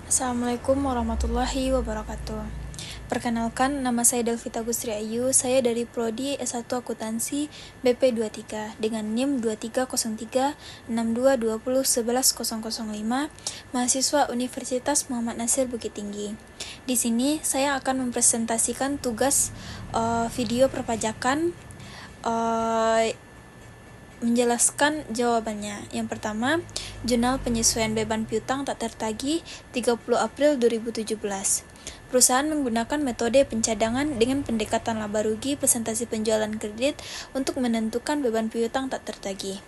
Assalamualaikum warahmatullahi wabarakatuh. Perkenalkan, nama saya Delvita Gusri Ayu. Saya dari Prodi S1 Akuntansi BP23 dengan NIM 23036220110005, mahasiswa Universitas Muhammad Nasir Bukit Tinggi. Di sini saya akan mempresentasikan tugas video perpajakan, menjelaskan jawabannya. Yang pertama, Jurnal Penyesuaian Beban Piutang Tak Tertagih 30 April 2017. Perusahaan menggunakan metode pencadangan dengan pendekatan laba rugi presentasi penjualan kredit untuk menentukan beban piutang tak tertagih.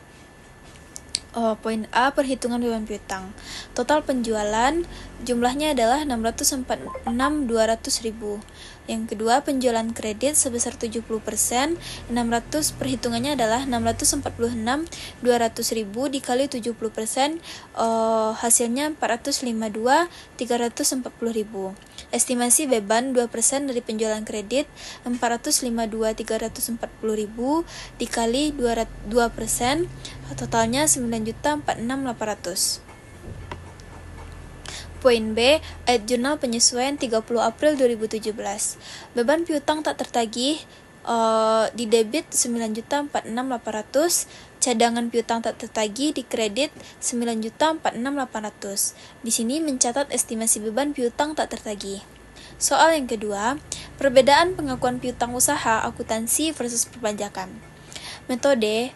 Poin A, perhitungan beban piutang. Total penjualan jumlahnya adalah 646.200.000. Yang kedua, penjualan kredit sebesar 70%, 600 perhitungannya adalah 646.200.000 dikali 70%, hasilnya 452.340.000. Estimasi beban 2% dari penjualan kredit 452.340.000 dikali 2%, totalnya 9.046.800. Poin B, ayat jurnal penyesuaian 30 April 2017. Beban piutang tak tertagih di debit 9.046.800, cadangan piutang tak tertagih di kredit 9.046.800. Di sini mencatat estimasi beban piutang tak tertagih. Soal yang kedua, perbedaan pengakuan piutang usaha akuntansi versus perpajakan. Metode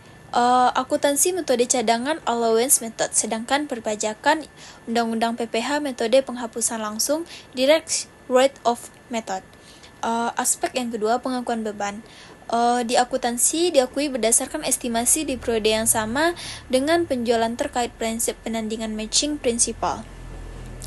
akuntansi metode cadangan allowance method, sedangkan perpajakan Undang-Undang PPh metode penghapusan langsung direct write-off method. Aspek yang kedua, pengakuan beban. Di akuntansi diakui berdasarkan estimasi di periode yang sama dengan penjualan terkait prinsip penandingan matching principle.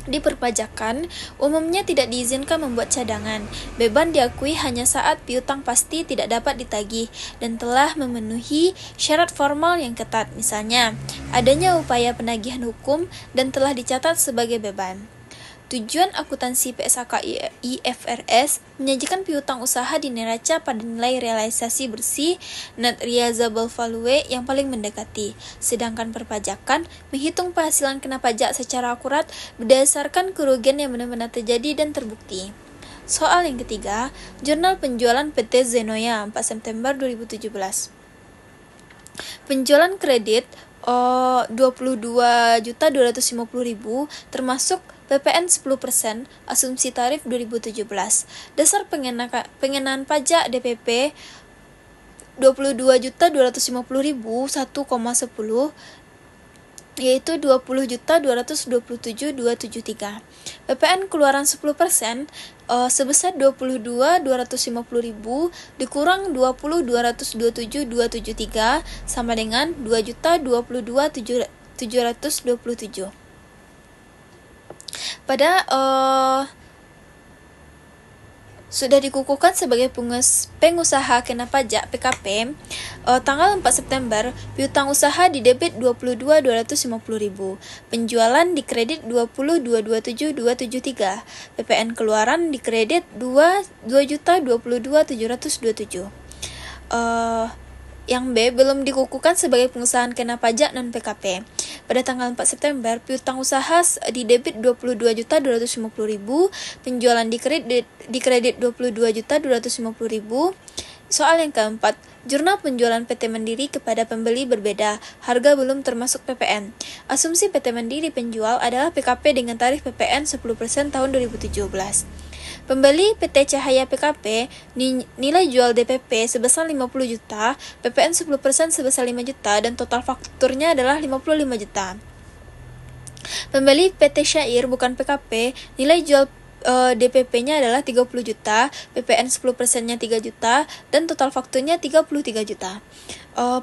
Di perpajakan, umumnya tidak diizinkan membuat cadangan. Beban diakui hanya saat piutang pasti tidak dapat ditagih dan telah memenuhi syarat formal yang ketat, misalnya adanya upaya penagihan hukum dan telah dicatat sebagai beban. Tujuan akuntansi PSAK IFRS menyajikan piutang usaha di neraca pada nilai realisasi bersih net realizable value yang paling mendekati, sedangkan perpajakan menghitung penghasilan kena pajak secara akurat berdasarkan kerugian yang benar-benar terjadi dan terbukti. Soal yang ketiga, Jurnal Penjualan PT Zenoya 4 September 2017. Penjualan kredit 22.250.000 termasuk PPN 10%, asumsi tarif 2017. Dasar pengenaan pajak DPP 22.250.000 1,10 yaitu 20.227.273. PPN keluaran 10% sebesar 22.250.000 dikurang 20.227.273 sama dengan 2.022.727. Pada sudah dikukuhkan sebagai pengusaha kena pajak PKP, tanggal 4 September, piutang usaha di debit 22.250.000, penjualan di kredit 20.227.273, PPN keluaran di kredit 2.022.727. Yang B, belum dikukuhkan sebagai pengusaha kena pajak non-PKP. Pada tanggal 4 September, piutang usaha di debit 22.250.000, penjualan di kredit 22.250.000. Soal yang keempat, jurnal penjualan PT Mandiri kepada pembeli berbeda, harga belum termasuk PPN. Asumsi PT Mandiri penjual adalah PKP dengan tarif PPN 10% tahun 2017. Pembeli PT Cahaya PKP nilai jual DPP sebesar 50 juta, PPN 10% sebesar 5 juta, dan total fakturnya adalah 55 juta. Pembeli PT Syair bukan PKP, nilai jual DPP-nya adalah 30 juta, PPN 10%-nya 3 juta, dan total fakturnya 33 juta.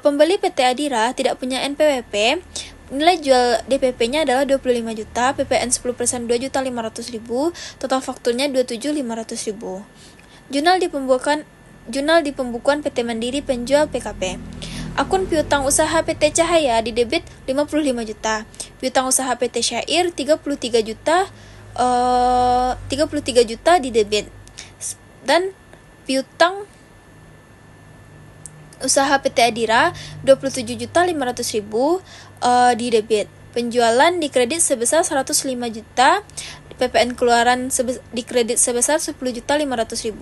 Pembeli PT Adira tidak punya NPWP, nilai jual DPP-nya adalah 25 juta, PPN 10% 2.500.000, total fakturnya 27.500.000. Jurnal di pembukuan PT Mandiri penjual PKP. Akun piutang usaha PT Cahaya di debit 55 juta, piutang usaha PT Syair 33 juta di debit, dan piutang usaha PT Adira 27.500.000 di debit. Penjualan dikredit sebesar 105 juta, PPN keluaran dikredit sebesar 10.500.000.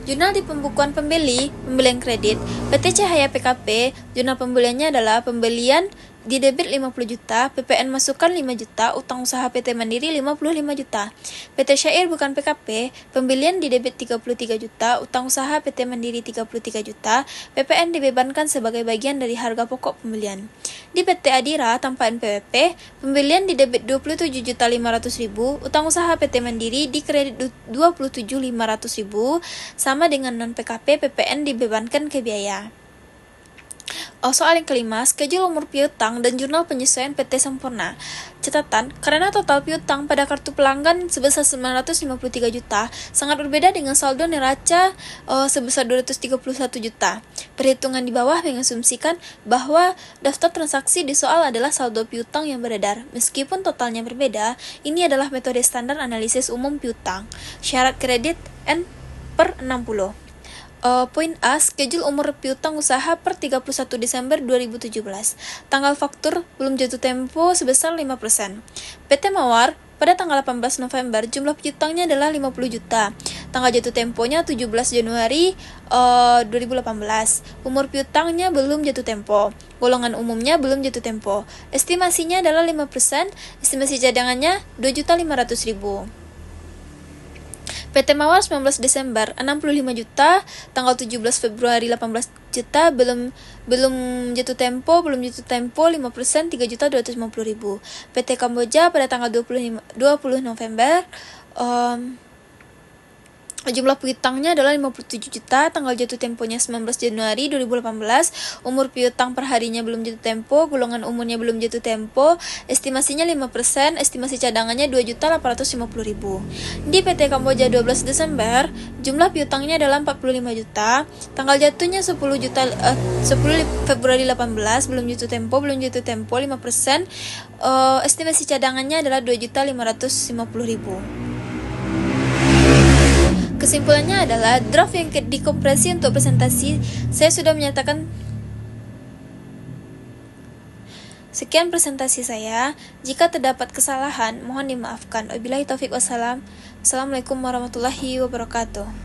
Jurnal di pembukuan pembelian kredit PT Cahaya PKP, jurnal pembeliannya adalah pembelian di debit 50 juta, PPN masukan 5 juta, utang usaha PT Mandiri 55 juta. PT Syair bukan PKP, pembelian di debit 33 juta, utang usaha PT Mandiri 33 juta, PPN dibebankan sebagai bagian dari harga pokok pembelian. Di PT Adira tanpa NPWP, pembelian di debit 27.500.000, utang usaha PT Mandiri di kredit 27.500.000, sama dengan non PKP, PPN dibebankan ke biaya. Soal yang kelima, schedule umur piutang dan jurnal penyesuaian PT Sampurna. Catatan, karena total piutang pada kartu pelanggan sebesar 953 juta sangat berbeda dengan saldo neraca sebesar 231 juta. Perhitungan di bawah mengasumsikan bahwa daftar transaksi di soal adalah saldo piutang yang beredar. Meskipun totalnya berbeda, ini adalah metode standar analisis umum piutang. Syarat kredit N/60. Poin A, schedule umur piutang usaha per 31 Desember 2017. Tanggal faktur belum jatuh tempo sebesar 5%. PT Mawar pada tanggal 18 November jumlah piutangnya adalah 50 juta. Tanggal jatuh temponya 17 Januari 2018. Umur piutangnya belum jatuh tempo. Golongan umumnya belum jatuh tempo. Estimasinya adalah 5%. Estimasi cadangannya 2.500.000. PT Mawar 19 Desember 65 juta, tanggal 17 Februari 18 juta, belum jatuh tempo 5%, 3.250.000. PT Kamboja pada tanggal 20 November jumlah piutangnya adalah 57 juta, tanggal jatuh temponya 19 Januari 2018, umur piutang perharinya belum jatuh tempo, golongan umurnya belum jatuh tempo, estimasinya 5%, estimasi cadangannya 2.850.000. Di PT Kamboja 12 Desember, jumlah piutangnya adalah 45 juta, tanggal jatuhnya 10 Februari 18, belum jatuh tempo 5%, estimasi cadangannya adalah 2.550.000. Kesimpulannya adalah draft yang dikompresi untuk presentasi saya sudah menyatakan. Sekian presentasi saya. Jika terdapat kesalahan, mohon dimaafkan. Wabillahi taufiq wassalam. Assalamualaikum warahmatullahi wabarakatuh.